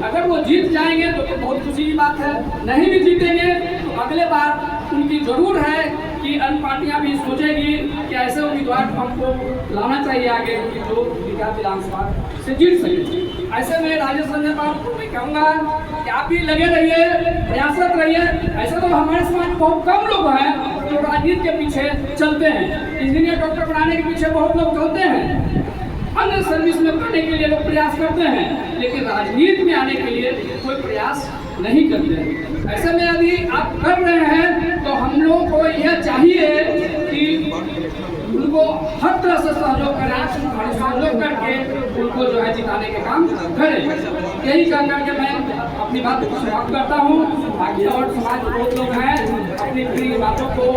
[SPEAKER 9] अगर वो जीत जाएंगे तो बहुत खुशी की बात है, नहीं भी जीतेंगे तो अगले बार उनकी जरूर है कि अन्य पार्टियां भी सोचेगी कि ऐसे उम्मीदवार हमको लाना चाहिए आगे जो दीघा विधानसभा से जीत सके। ऐसे में राजेश रंजन बाबू को मैं कहूँगा कि आप भी लगे रहिए, प्रयासरत रहिए। ऐसे तो हमारे समाज में बहुत कम लोग हैं जो राजनीति के पीछे चलते हैं, इंजीनियर डॉक्टर बनाने के पीछे बहुत लोग चलते हैं, अन्य सर्विस में करने के लिए लोग प्रयास करते हैं, लेकिन राजनीति में आने के लिए कोई प्रयास नहीं करते हैं। ऐसे में यदि आप कर रहे हैं तो हम लोगों को यह चाहिए कि उनको हर तरह से सहयोग करें, सहयोग करके उनको जो है जिताने के काम करें। यही कर करके मैं अपनी बात को समाप्त करता हूँ। बाकी और समाज के बहुत लोग हैं अपनी अपनी बातों को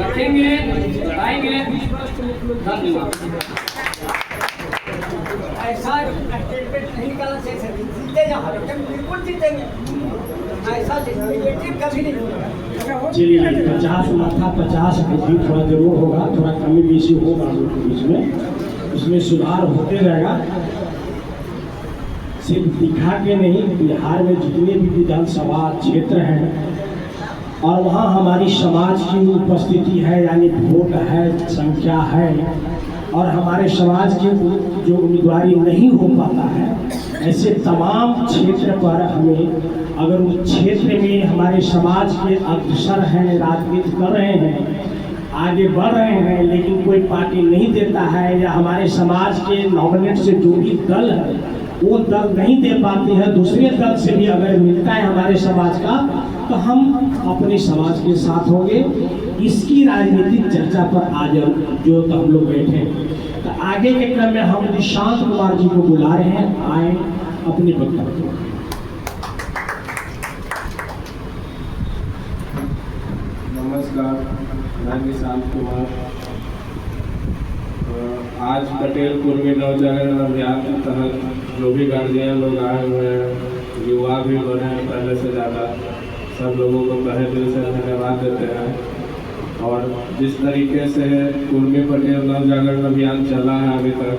[SPEAKER 9] रखेंगे, बताएंगे। धन्यवाद। ऐसा स्टेटमेंट नहीं करना चाहिए, जीते जहाँ बिल्कुल जीतेंगे, ऐसा कभी नहीं होगा।
[SPEAKER 3] चलिए 50 माथा 50 भी थोड़ा जरूर होगा, थोड़ा कमी बेसी होगा लोगों के बीच में, उसमें सुधार होते रहेगा। सिर्फ दीघा के नहीं, बिहार में जितने भी विधानसभा क्षेत्र हैं और वहाँ हमारी समाज की उपस्थिति है, यानी वोट है, संख्या है, और हमारे समाज की जो उम्मीदवारी नहीं हो पाता है, ऐसे तमाम क्षेत्र पर हमें अगर उस क्षेत्र में हमारे समाज के अग्रसर हैं, राजनीति कर रहे हैं, आगे बढ़ रहे हैं, लेकिन कोई पार्टी नहीं देता है, या हमारे समाज के नॉमिनेट से जो भी दल है वो दल नहीं दे पाते हैं, दूसरे दल से भी अगर मिलता है हमारे समाज का, तो हम अपने समाज के साथ होंगे। इसकी राजनीतिक चर्चा पर आज जो तो हम लोग बैठे हैं, तो आगे के क्रम में हम निशांत कुमार जी को बुला रहे हैं, आए अपने वक्तव्य।
[SPEAKER 10] नमस्कार, मैं निशांत कुमार। आज पटेलपुर में नवजागरण अभियान के तहत जो भी गार्जियन लोग आए हुए हैं, युवा भी बने हैं पहले से ज़्यादा, सब लोगों को तहे दिल से धन्यवाद देते हैं। और जिस तरीके से कुर्मी पटेल नवजागरण अभियान चला है अभी तक,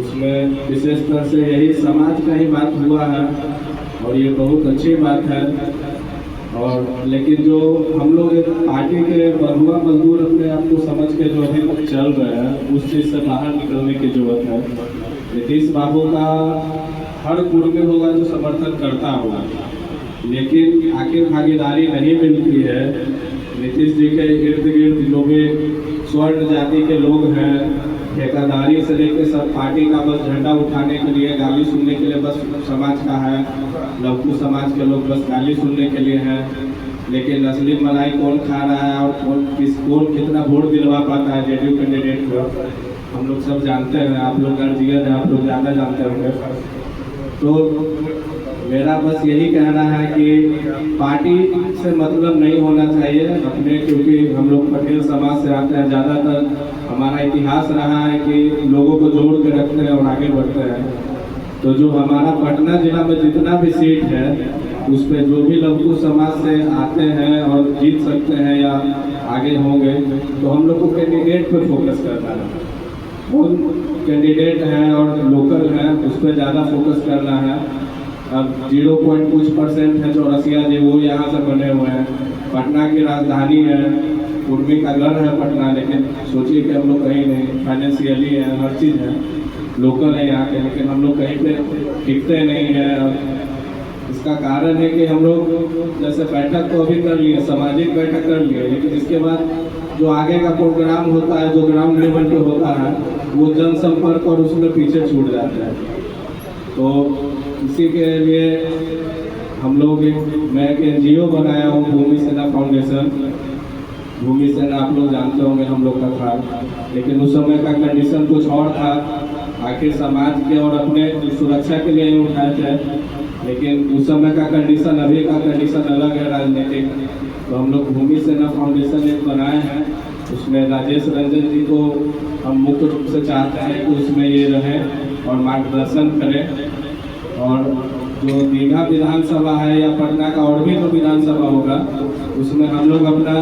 [SPEAKER 10] उसमें विशेषतर से यही समाज का ही बात हुआ है, और ये बहुत अच्छी बात है। और लेकिन जो हम लोग एक पार्टी के बंधुआ मजदूर अपने आप को समझ के जो अभी तक चल रहे हैं उस चीज़ से बाहर निकलने की जरूरत है। नीतीश बाबू का हर गुट में होगा जो समर्थन करता होगा, लेकिन आखिर भागीदारी नहीं मिलती है। नीतीश जी के इर्द गिर्द जो भी स्वर्ण जाति के लोग हैं, ठेकेदारी से लेकर सब पार्टी का बस झंडा उठाने के लिए, गाली सुनने के लिए बस समाज का है, लघु समाज के लोग बस गाली सुनने के लिए हैं। लेकिन असली मलाई कौन खा रहा है और कौन कितना वोट दिलवा पाता है जेडीयू कैंडिडेट को, हम लोग सब जानते हैं। आप लोग गार्जियन है, आप लोग ज़्यादा जानते होंगे। तो मेरा बस यही कहना है कि पार्टी से मतलब नहीं होना चाहिए अपने, क्योंकि हम लोग पटेल समाज से आते हैं। ज़्यादातर हमारा इतिहास रहा है कि लोगों को जोड़ के रखते हैं और आगे बढ़ते हैं। तो जो हमारा पटना जिला में जितना भी सीट है उस पर जो भी लघु समाज से आते हैं और जीत सकते हैं या आगे होंगे, तो हम लोग को कैंडिडेट पर फोकस करना है। कौन कैंडिडेट हैं और लोकल हैं उस पर ज़्यादा फोकस करना है। अब 0.कुछ% है चौरसिया जी, वो यहाँ से बने हुए हैं। पटना की राजधानी है, उर्मी का घर है पटना, लेकिन सोचिए कि हम लोग कहीं नहीं, फाइनेंशियली है, हर चीज़ है, लोकल है यहाँ के, लेकिन हम लोग कहीं पे टिकते नहीं हैं। इसका कारण है कि हम लोग जैसे बैठक तो अभी कर लिए, सामाजिक बैठक कर लिए, लेकिन इसके बाद जो आगे का प्रोग्राम होता है, जो ग्राउंड लेवल पे होता है, वो जनसंपर्क और उसमें पीछे छूट जाता है। तो इसी के लिए हम लोग मैं एक NGO बनाया हूँ, भूमि सेना फाउंडेशन। भूमि सेना आप लोग जानते होंगे हम लोग का था, लेकिन उस समय का कंडीशन कुछ और था। आखिर समाज के और अपने सुरक्षा के लिए ही उठाए थे, लेकिन उस समय का कंडीशन अभी का कंडीशन अलग है राजनीतिक। तो हम लोग भूमि सेना फाउंडेशन एक बनाए हैं, उसमें राजेश रंजन जी को हम मुख्य रूप से चाहते हैं कि उसमें ये रहें और मार्गदर्शन करें। और जो दीघा विधानसभा है या पटना का और भी जो विधानसभा होगा, उसमें हम लोग अपना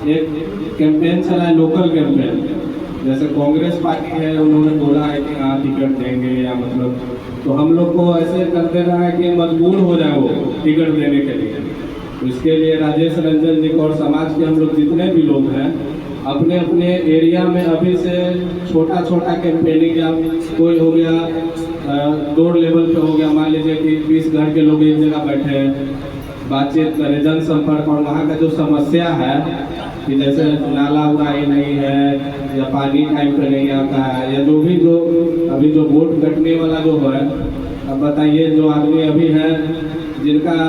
[SPEAKER 10] एक कैंपेन चलाए, लोकल कैंपेन। जैसे कांग्रेस पार्टी है, उन्होंने बोला है कि हाँ टिकट देंगे या मतलब, तो हम लोग को ऐसे कर देना है कि मजबूर हो जाए वो टिकट देने के लिए। तो इसके लिए राजेश रंजन जी को और समाज के हम लोग जितने भी लोग हैं अपने अपने एरिया में अभी से छोटा छोटा कैंपेनिंग, या कोई हो गया डोर लेवल पे हो गया, मान लीजिए कि 20 घर के लोग एक जगह बैठे हैं, बातचीत करें, जनसंपर्क। और वहाँ का जो समस्या है कि जैसे नाला उड़ाई नहीं है या पानी टाइम पे नहीं आता है, या जो अभी जो वोट कटने वाला जो है, अब बताइए जो आदमी अभी है जिनका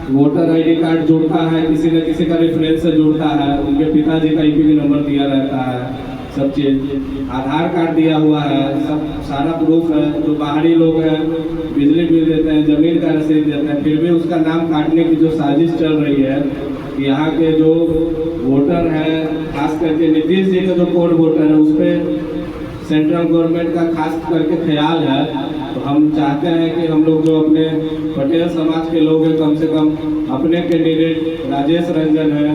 [SPEAKER 10] वोटर ID कार्ड जुड़ता है, किसी न किसी का रेफरेंस से जुड़ता है, उनके पिताजी का EPK नंबर दिया रहता है, सब चीज़ आधार कार्ड दिया हुआ है, सब सारा प्रूफ है। जो बाहरी लोग हैं बिजली बिल देते हैं, ज़मीन का रसीद देते हैं, फिर भी उसका नाम काटने की जो साजिश चल रही है, यहाँ के जो वोटर हैं, खास करके नीतीश जी का जो कोड वोटर है, उस पर सेंट्रल गवर्नमेंट का खास करके ख्याल है। तो हम चाहते हैं कि हम लोग जो अपने पटेल समाज के लोग हैं, कम से कम अपने कैंडिडेट राजेश रंजन हैं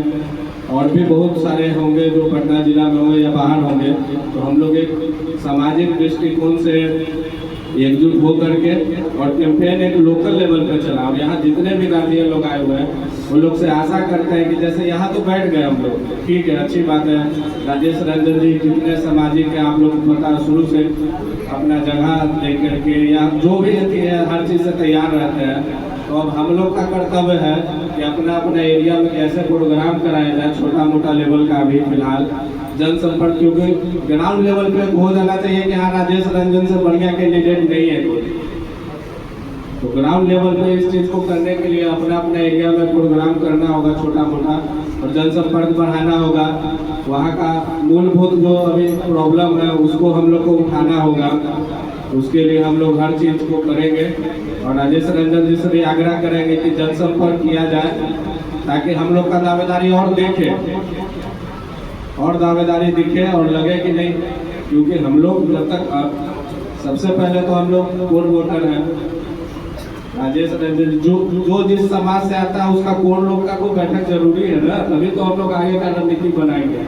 [SPEAKER 10] और भी बहुत सारे होंगे जो पटना जिला में होंगे या बाहर होंगे, तो हम लोग एक सामाजिक दृष्टिकोण से एकजुट हो करके और कैंपेन एक लोकल लेवल पर चलाओ। यहाँ जितने भी गार्जियन लोग आए हुए हैं वो लोग से आशा करते हैं कि जैसे यहाँ तो बैठ गए हम लोग, ठीक है, अच्छी बात है। राजेश रंजन जी कितने सामाजिक हैं आप लोग को पता, शुरू से अपना जगह दे करके या जो भी है हर चीज़ से तैयार रहते हैं। तो अब हम लोग का कर्तव्य है कि अपना अपना एरिया में कैसे प्रोग्राम कराया जाए, छोटा मोटा लेवल का अभी फिलहाल जनसंपर्क, क्योंकि ग्राउंड लेवल पे हो जाना चाहिए कि हाँ राजेश रंजन से बढ़िया कैंडिडेट नहीं है कोई। तो ग्राउंड लेवल पे इस चीज़ को करने के लिए अपना अपना एरिया में प्रोग्राम करना होगा छोटा मोटा, और जनसंपर्क बढ़ाना होगा। वहाँ का मूलभूत जो अभी प्रॉब्लम है उसको हम लोग को उठाना होगा। उसके लिए हम लोग हर चीज़ को करेंगे और राजेश रंजन जी से भी आग्रह करेंगे कि जनसंपर्क किया जाए, ताकि हम लोग का दावेदारी और देखे और दावेदारी दिखे और लगे कि नहीं, क्योंकि हम लोग जब तक सबसे पहले तो हम लोग कोर वोटर हैं। राजेश रंजन जो जिस समाज से आता है उसका कोर लोग का कोई बैठक जरूरी है ना, तभी तो हम लोग आगे का रणनीति बनाएंगे।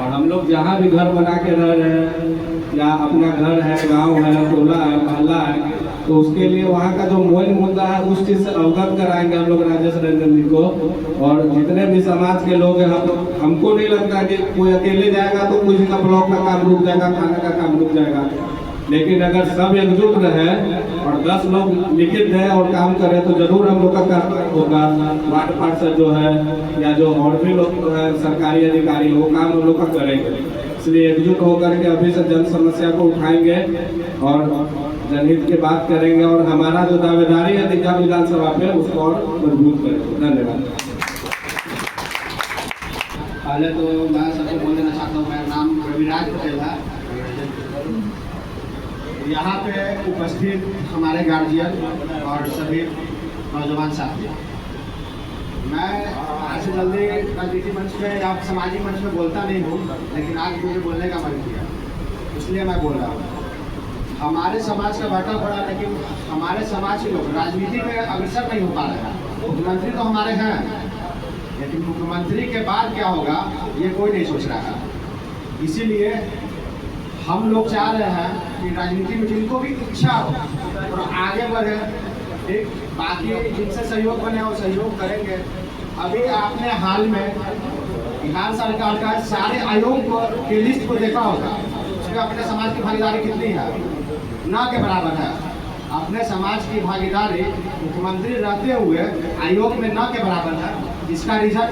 [SPEAKER 10] और हम लोग जहाँ भी घर बना के रह रहे हैं या अपना घर है, गांव है, टोला है, मोहल्ला है, तो उसके लिए वहाँ का जो मूल मुद्दा है उस चीज़ से अवगत कराएंगे हम लोग राजेश रंजन जी को। और जितने भी समाज के लोग हैं, हमको नहीं लगता कि कोई अकेले जाएगा तो किसी का ब्लॉक का काम रुक जाएगा, खाने का काम रुक जाएगा। लेकिन अगर सब एकजुट रहे और 10 लोग लिखित दें और काम करें तो जरूर हम लोग का काम होगा। वार्ड पार्षद जो है या जो और भी लोग हैं सरकारी अधिकारी, वो काम हम लोग का करेंगे। इसलिए एकजुट होकर के अभी से जन समस्या को उठाएंगे और जनहित की बात करेंगे और हमारा जो दावेदारी है दीघा विधानसभा पे उसको और मजबूत करेंगे। धन्यवाद।
[SPEAKER 6] पहले तो मैं सबसे बोल देना चाहता हूँ, मेरा नाम रविराज पटेल है। यहाँ पे उपस्थित हमारे गार्जियन और सभी नौजवान साथी, मैं आज से जल्दी राजनीति मंच पे या सामाजिक मंच पे बोलता नहीं हूँ, लेकिन आज मुझे बोलने का मन किया इसलिए मैं बोल रहा हूँ। हमारे समाज का बाटा पड़ा, लेकिन हमारे समाज के लोग राजनीति में अग्रसर नहीं हो पा रहे हैं। मुख्यमंत्री तो हमारे हैं, लेकिन मुख्यमंत्री के बाद क्या होगा ये कोई नहीं सोच रहा है। इसीलिए हम लोग चाह रहे हैं कि राजनीति में जिनको भी इच्छा हो और आगे बढ़े, ठीक, बाकी जिनसे सहयोग बने और सहयोग करेंगे। अभी आपने हाल में बिहार सरकार का सारे आयोग के लिस्ट को देखा होगा, उसमें अपने समाज की भागीदारी कितनी है, ना के बराबर है। अपने समाज की भागीदारी मुख्यमंत्री रहते हुए आयोग में ना के बराबर है। इसका रीजन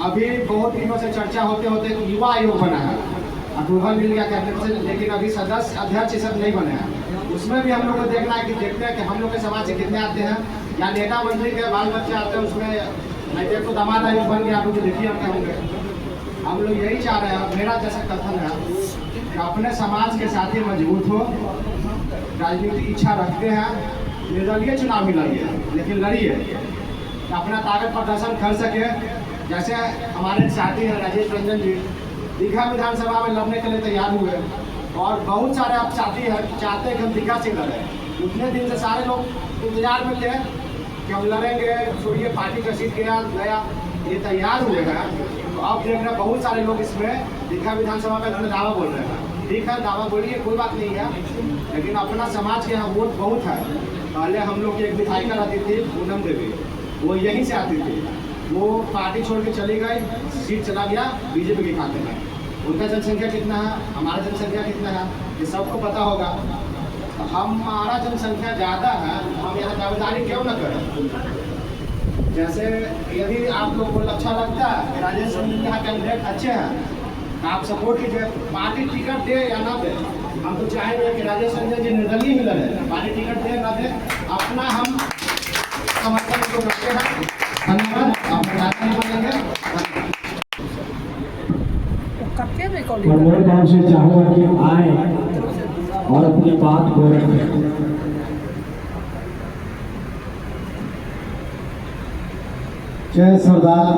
[SPEAKER 6] अभी बहुत दिनों से चर्चा होते होते युवा आयोग बना है, अप्रूवल मिल गया कैबिनेट से, लेकिन अभी सदस्य अध्यक्ष ये सब नहीं बने हैं। उसमें भी हम लोग को देखना है कि देखते हैं कि हम लोग के समाज से कितने आते हैं या नेता मंत्री के बाल बच्चे आते हैं। उसमें मैं देखो दामाद आयोग बन गया, आप मुझे देखिए हम होंगे। हम लोग यही चाह रहे हैं, मेरा जैसा कथन है कि अपने समाज के साथ ही मजबूत हो, राजनीतिक इच्छा रखते हैं, निर्दलीय चुनाव भी लड़िए, लेकिन लड़िए अपना ताकत प्रदर्शन कर सके। जैसे हमारे साथी हैं राजेश रंजन जी, दीघा विधानसभा में लड़ने के लिए तैयार हुए और बहुत सारे आप साथी हैं चाहते हैं कि हम दीघा से लड़ें। उतने दिन से सारे लोग इंतजार में थे कि हम लड़ेंगे, छोड़िए पार्टी का सीट गया, ये तैयार हुए हैं। तो अब देख रहे हैं बहुत सारे लोग इसमें दीघा विधानसभा में अपने दावा बोल रहे हैं। ठीक है, दावा बोलिए, कोई बात नहीं है, लेकिन अपना समाज के यहाँ वोट बहुत है। पहले हम लोग की एक विधायिका रहती थी पूनम देवी, वो यहीं से आती थी, वो पार्टी छोड़ के चली गई, सीट चला गया बीजेपी के खाते में। उनका जनसंख्या कितना है, हमारा जनसंख्या कितना है, ये सबको पता होगा। तो हमारा जनसंख्या ज़्यादा है, हम यहाँ दावेदारी क्यों न करें। जैसे यदि आप लोग को अच्छा लगता है कि राजेश रंजन यहाँ कैंडिडेट अच्छे हैं, आप सपोर्ट कीजिए। पार्टी टिकट दे या ना दे, हम तो चाहेंगे कि राजेश रंजन जी निर्दलीय ही लड़े। पार्टी टिकट दे ना दे, अपना हम समर्थन को रखते हैं। धन्यवाद।
[SPEAKER 3] और मैं गाँव से चाहूँगा कि आए और अपनी बात को रखें।
[SPEAKER 11] जय सरदार।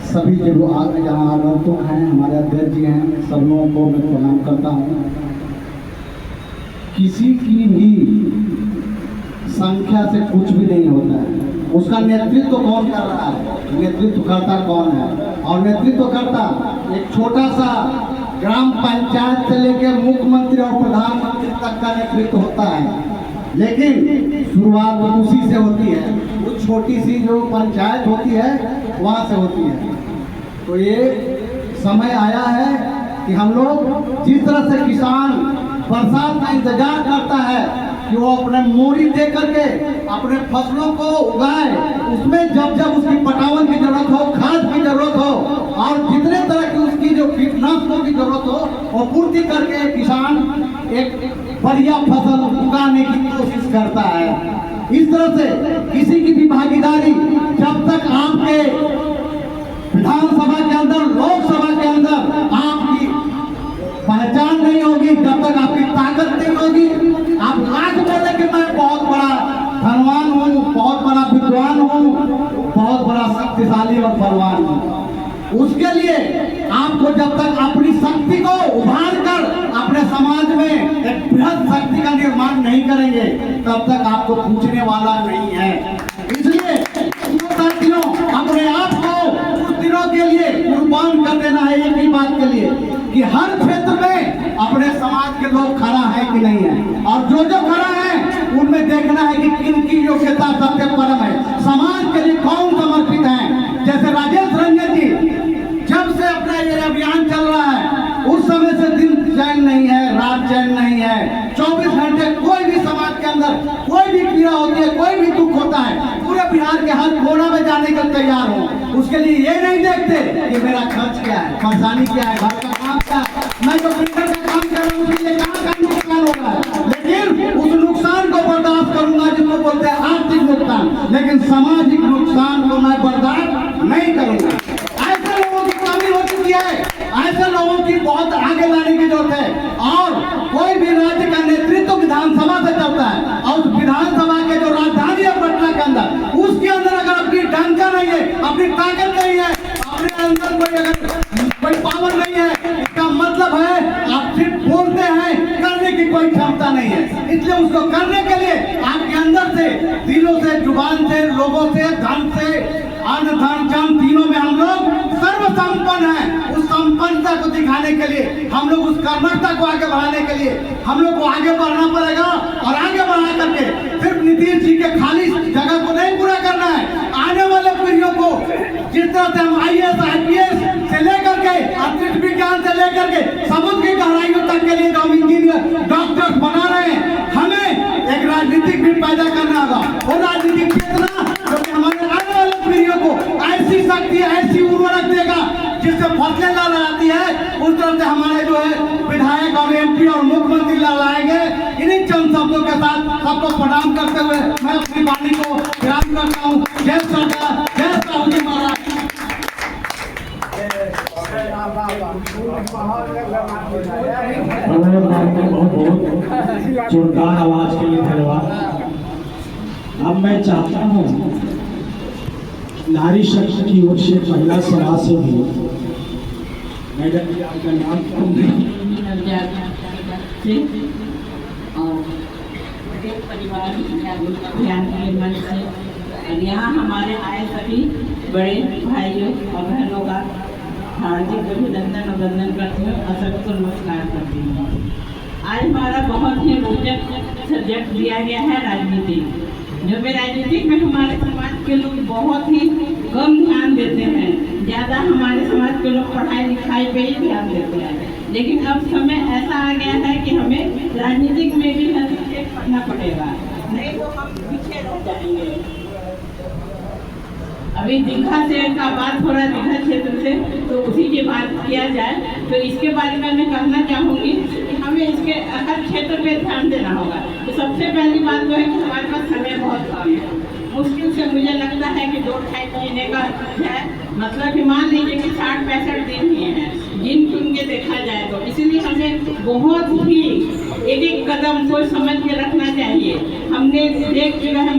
[SPEAKER 11] सभी जो आगे जहाँ आगंतुक हैं, हमारे अध्यक्ष जी हैं, सब लोगों को मैं प्रणाम करता हूँ। किसी की भी संख्या से कुछ भी नहीं होता है, उसका नेतृत्व कौन कर रहा है, नेतृत्व करता कौन है। और नेतृत्व करता एक छोटा सा ग्राम पंचायत से लेकर मुख्यमंत्री और प्रधानमंत्री तक का नेतृत्व होता है, लेकिन शुरुआत उसी से होती है। वो छोटी सी जो पंचायत होती है वहाँ से होती है। तो ये समय आया है कि हम लोग जिस तरह से किसान बरसात का इंतजार करता है कि वो अपने मोरी दे करके अपने फसलों को उगाए, उसमें जब जब उसकी पटावन की जरूरत हो, खाद की जरूरत हो और जितने तरह की उसकी जो कीटनाशकों की जरूरत हो वो पूर्ति करके किसान एक बढ़िया फसल उगाने की कोशिश करता है। इस तरह से किसी की भी भागीदारी जब तक आपके विधानसभा के अंदर, लोकसभा के अंदर आपकी पहचान नहीं होगी, जब तक आपकी ताकत नहीं होगी, आप लाख बोले कि मैं बहुत बड़ा धनवान हूँ, बहुत बड़ा विद्वान हूँ, बहुत बड़ा शक्तिशाली और बलवान हूँ, उसके लिए आपको जब तक अपनी शक्ति को उभार कर अपने समाज में एक बृहद शक्ति का निर्माण नहीं करेंगे तब तक आपको पूछने वाला नहीं है। इसलिए साथियों अपने आप को कुछ दिनों के लिए जुबान कर देना है एक ही बात के लिए कि हर क्षेत्र में अपने समाज के लोग खड़ा है कि नहीं है, और जो खड़ा है उनमें देखना है कि किनकी योग्यता सबसे परम है, समाज के लिए कौन समर्पित है। जैसे राजेश रंजन जी जब से अपना ये अभियान चल रहा है उस समय से दिन चैन नहीं है, रात चैन नहीं है, 24 घंटे कोई भी समाज के अंदर कोई भी पीड़ा होती है, कोई भी दुख होता है, पूरे बिहार के हर कोना में जाने के तैयार हो। उसके लिए ये नहीं देखते कि मेरा खर्च क्या है, परेशानी क्या है, घर का काम क्या है, मैं जो बिल्डर का काम कर रहा हूँ उसके लिए कहाँ का नुकसान हो रहा है, लेकिन उस नुकसान को बर्दाश्त करूंगा जिसको बोलते हैं आर्थिक नुकसान, लेकिन सामाजिक नुकसान को मैं बर्दाश्त नहीं करूंगा। ऐसे लोगों की कमी हो चुकी है, ऐसे लोगों की बहुत आगे लाने की जरूरत है। और कोई भी राज्य का नेतृत्व विधानसभा से चलता है, और विधानसभा के जो राजधानी है पटना के अंदर, उसके अंदर अगर अपनी डंका नहीं है, अपनी ताकत नहीं है, अपने अंदर कोई पावर नहीं है, इसका मतलब है आप सिर्फ बोलते हैं, करने की कोई क्षमता नहीं है। इसलिए उसको करने के लिए आपके अंदर से, दिलों से, जुबान से, लोगों से, धन से, अन्न धन जन तीनों में हम लोग सर्वसंपन्न हैं। उस संपन्नता को दिखाने के लिए, हम लोग उस कर्मठता को आगे बढ़ाने के लिए हम लोग को आगे बढ़ना पड़ेगा। और आगे बढ़ा करके सिर्फ नीतीश जी के खाली जगह को नहीं पूरा करना है, आने वाले पीढ़ियों को जिस तरह से हम IAS IPS से लेकर के अंतरिक्ष विज्ञान से लेकर के समुद्र की गहराइयों तक के लिए जो हम इंजीनियर डॉक्टर बना रहे हैं, हमें एक राजनीतिक भी पैदा करना होगा। वो राजनीतिक चेतना जो कि हमारे आने वाले पीढ़ियों को ऐसी शक्ति, ऐसी उर्वरक देगा जिससे फसलें लहराती है, उस तरह से हमारे जो है विधायक और MP और मुख्यमंत्री लहराएंगे। इन्हीं चंद शब्दों के साथ सबको प्रणाम करते हुए मैं अपनी वाणी को विराम करता हूँ। जय सरकार, जय साहू जी महाराज।
[SPEAKER 3] बहुत बहुत जोरदार आवाज के लिए धन्यवाद। अब मैं चाहता हूँ नारी शक्ति की ओर से महिला सभा से भी मैडम जी आपका नाम
[SPEAKER 12] और परिवार अभियान के मन से, और यहाँ हमारे आए सभी बड़े भाइयों और बहनों का हार्दिक अभिनंदन और वंदन करती हूँ और सबको नमस्कार करती हूँ। आज हमारा बहुत ही रोचक सब्जेक्ट दिया गया है राजनीति, जो भी राजनीतिक में हमारे समाज के लोग बहुत ही कम ध्यान देते हैं। ज़्यादा हमारे समाज के लोग पढ़ाई लिखाई पे ही ध्यान देते हैं, लेकिन अब समय ऐसा आ गया है कि हमें राजनीतिक में भी हस्तक्षेप करना पड़ेगा, नहीं तो हम पीछे रह जाएंगे। अभी दीघा से का बात हो रहा है, दीघा क्षेत्र से, तो उसी की बात किया जाए तो इसके बारे में मैं कहना चाहूँगी कि हमें इसके हर क्षेत्र पे ध्यान देना होगा। तो सबसे पहली बात तो है कि हमारे पास समय बहुत कम है। मुश्किल से मुझे लगता है कि 2-2.5 महीने का है, मतलब कि मान लीजिए कि 60-65 दिन ही हैं, गिन चुन के देखा जाए तो। इसीलिए हमें बहुत ही एक कदम सोच समझ के रखना चाहिए। हमने देख चुका है,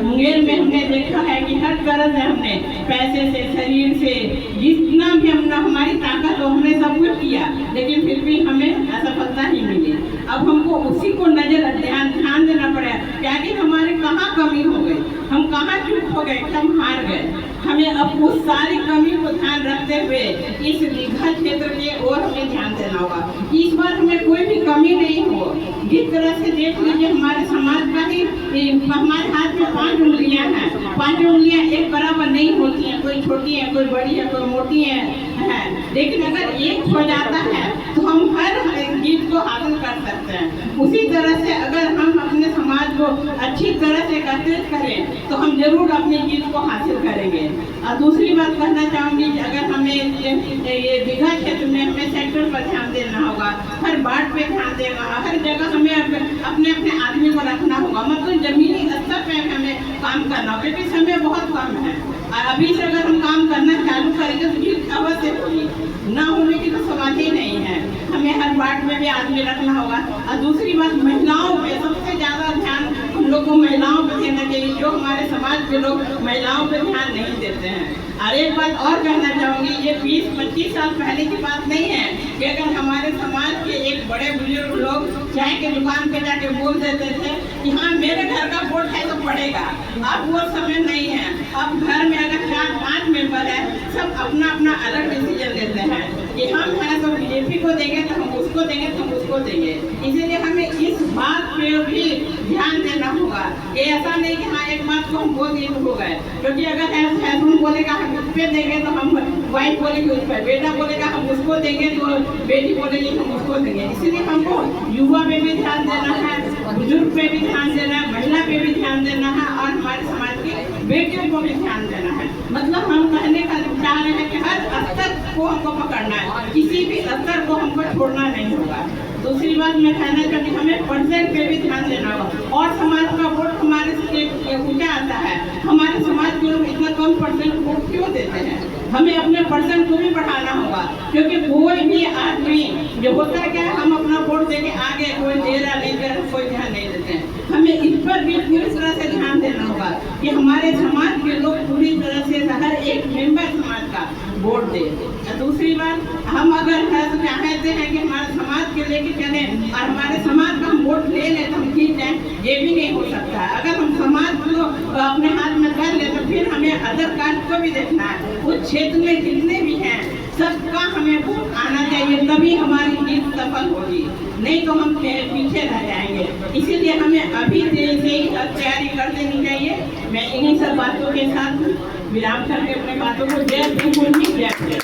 [SPEAKER 12] मुंगेर में हमने देखा है कि हर तरह से हमने पैसे से, शरीर से, जितना भी हमने हमारी ताकत हो हमने सब कुछ किया, लेकिन फिर भी हमें असफलता ही मिली। अब हमको उसी को ध्यान देना पड़ेगा, क्या कि हमारे कहाँ कमी हो गई, हम कहाँ चूक हो गए, हम हार गए। हमें अब उस सारी कमी को ध्यान रखते हुए इस दीघा क्षेत्र के ओर हमें ध्यान देना होगा। इस बार हमें कोई भी कमी नहीं हो। जिस तरह से देख लीजिए हमारे समाज का ही, हमारे हाथ में 5 उंगलियां हैं, 5 उंगलियां एक बराबर नहीं होती हैं, कोई छोटी है, कोई बड़ी है, कोई मोटी है। लेकिन अगर एक हो जाता है तो हम हर चीज को हासिल कर सकते हैं। उसी तरह से अगर हम अपने समाज को अच्छी तरह से एकत्रित करें तो हम जरूर अपनी चीज को हासिल करेंगे। और दूसरी बात कहना चाहूँगी, अगर हमें ये दीघा क्षेत्र में हमें सेक्टर पर ध्यान देना होगा, हर वार्ड पे ध्यान देना, हर जगह हमें अपने अपने आदमी को रखना होगा, मतलब जमीनी स्तर पे हमें काम करना होगा, क्योंकि समय बहुत कम है। अभी से अगर हम काम करना चालू करेंगे तो जीत अवश्य होगी, ना होने की तो सवाल ही नहीं है। हमें हर वार्ड में भी आदमी रखना होगा। और दूसरी बात, महिलाओं पे सबसे ज़्यादा ध्यान हम लोग को महिलाओं पे देना चाहिए, जो हमारे समाज के लोग महिलाओं पे ध्यान नहीं देते हैं। और एक बात और कहना चाहूँगी, ये 20-25 साल पहले की बात नहीं है कि अगर हमारे समाज के एक बड़े बुजुर्ग लोग चाय की दुकान पे जाके बोल देते थे कि हाँ मेरे घर का वोट है तो पड़ेगा। अब वो समय नहीं है। अब घर में अगर 4-5 मेंबर है, सब अपना अपना अलग डिसीजन लेते हैं कि हम हैं तो बीजेपी को देंगे, तो हम उसको देंगे, तो हम उसको देंगे। इसीलिए हमें इस बात पे भी ध्यान देना होगा कि ऐसा नहीं कि हाँ एक बात को हम बोल दिए हो गए, क्योंकि अगर हस्बैंड बोलेगा हम उस पे देंगे तो हम वाइफ बोलेगी उस पर, बेटा बोलेगा हम उसको देंगे तो बेटी बोलेगी हम उसको देंगे। इसीलिए हमको युवा पे भी ध्यान देना है, बुजुर्ग पे भी ध्यान देना है, महिला पे भी ध्यान देना है और हमारे समाज के बेटियों को भी ध्यान देना है। मतलब हम कहने का चाह रहे हैं कि हर स्तर को हमको पकड़ना है, किसी भी स्तर को हमको छोड़ना नहीं होगा। दूसरी बात मैं कहना चाहती हूँ, हमें परसेंट पे भी ध्यान देना होगा और समाज का वोट हमारे से ऊंचा आता है। हमारे समाज के लोग इतना कम परसेंट वोट क्यों देते हैं? हमें अपने परसेंट को भी बढ़ाना होगा, क्योंकि कोई भी आदमी जो होता है क्या है, हम अपना वोट देके आगे कोई दे रहा नहीं दे रहा, कोई ध्यान नहीं देते हैं। हमें इस पर भी पूरी तरह से ध्यान देना होगा कि हमारे समाज के लोग पूरी तरह से हर एक मेंबर समाज का वोट दे। दूसरी बात, हम अगर चाहते हैं कि हमारे समाज के लेके चले और हमारे समाज का हम वोट ले लें तो हम जीत जाएं, ये भी नहीं हो सकता। अगर हम समाज को अपने हाथ में कर ले तो फिर हमें अदर कास्ट को भी देखना है। उस क्षेत्र में जितने भी हैं सबका हमें वोट आना चाहिए, तभी हमारी जीत सफल होगी, नहीं तो हम पीछे रह जाएंगे। इसीलिए हमें अभी से ही तैयारी कर देनी चाहिए। मैं इन्हीं सब बातों के साथ विराम करके अपने बातों को जय